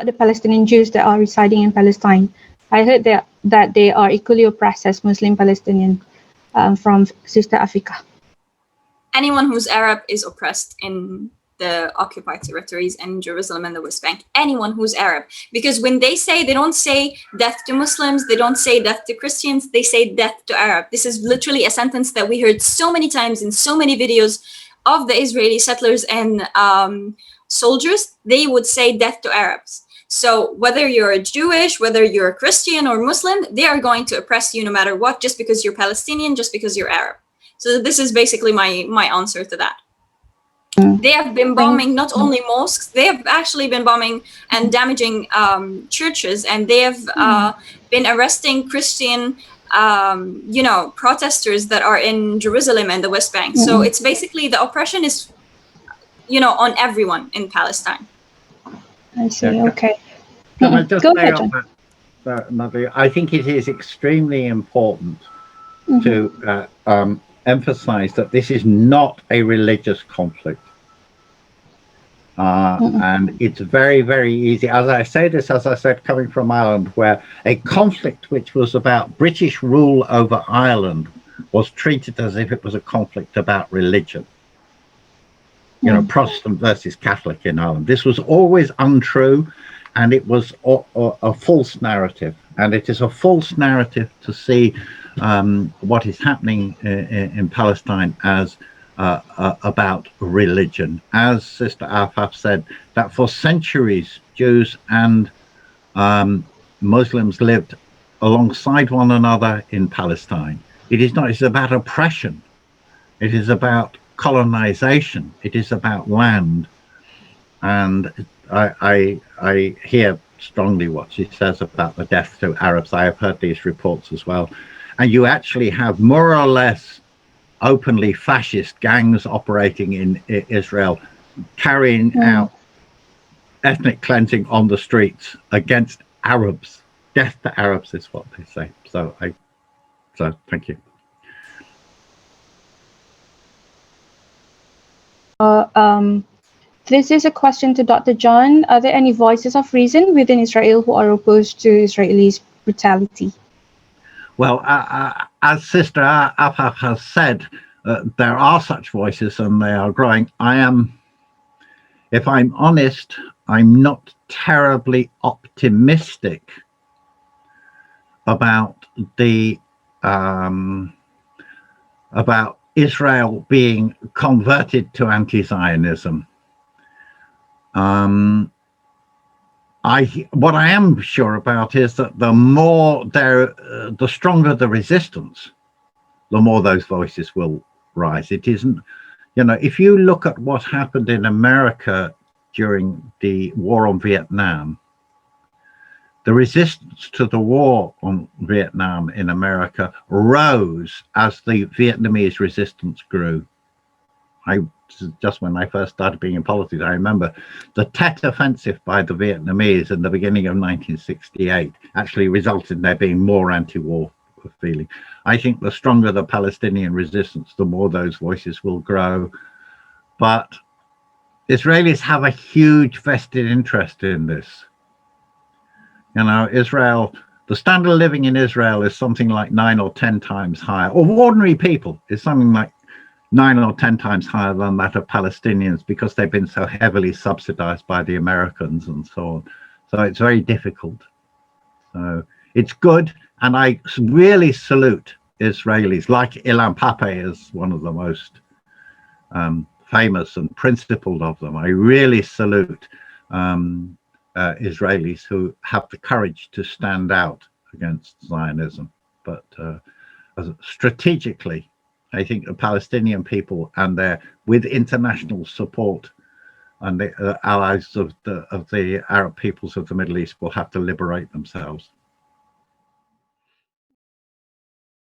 about the Palestinian Jews that are residing in Palestine? I heard that they are equally oppressed as Muslim Palestinian from Sister Africa. Anyone who's Arab is oppressed in the occupied territories and Jerusalem and the West Bank. Anyone who's Arab. Because when they don't say death to Muslims, they don't say death to Christians, they say death to Arab. This is literally a sentence that we heard so many times in so many videos of the Israeli settlers and soldiers. They would say death to Arabs. So whether you're Jewish, whether you're Christian or Muslim, they are going to oppress you no matter what, just because you're Palestinian, just because you're Arab. So this is basically my answer to that. They have been bombing not only mosques, they have actually been bombing and damaging churches, and they have been arresting Christian, protesters that are in Jerusalem and the West Bank. So it's basically the oppression is, on everyone in Palestine. I see. Okay. Can I just Go say ahead, on that, Nadia? I think it is extremely important to emphasize that this is not a religious conflict. And it's very, very easy. As I said, coming from Ireland, where a conflict which was about British rule over Ireland was treated as if it was a conflict about religion. Protestant versus Catholic in Ireland. This was always untrue, and it was a false narrative. And it is a false narrative to see what is happening in Palestine as about religion. As Sister Afaf said, that for centuries Jews and Muslims lived alongside one another in Palestine. It is not, it's about oppression. It is about colonization. It is about land. And I hear strongly what she says about the death to Arabs. I have heard these reports as well. And you actually have more or less openly fascist gangs operating in Israel, carrying out ethnic cleansing on the streets against Arabs. Death to Arabs is what they say. So thank you. This is a question to Dr. John. Are there any voices of reason within Israel who are opposed to Israelis' brutality? Well, as Sister Afaf has said, there are such voices and they are growing. If I'm honest, I'm not terribly optimistic about about Israel being converted to anti-Zionism. What I am sure about is that the stronger the resistance, the more those voices will rise. It isn't, if you look at what happened in America during the war on Vietnam, the resistance to the war on Vietnam in America rose as the Vietnamese resistance grew. Just when I first started being in politics, I remember the Tet Offensive by the Vietnamese in the beginning of 1968 actually resulted in there being more anti-war feeling. I think the stronger the Palestinian resistance, the more those voices will grow. But Israelis have a huge vested interest in this. Israel, the standard of living in Israel is something like 9 or 10 times higher, or ordinary people is something like 9 or 10 times higher than that of Palestinians, because they've been so heavily subsidized by the Americans and so on. So it's very difficult. So it's good. And I really salute Israelis, like Ilan Pappé is one of the most famous and principled of them. I really salute Israelis who have the courage to stand out against Zionism. But strategically, I think the Palestinian people and with international support and the allies of the Arab peoples of the Middle East will have to liberate themselves.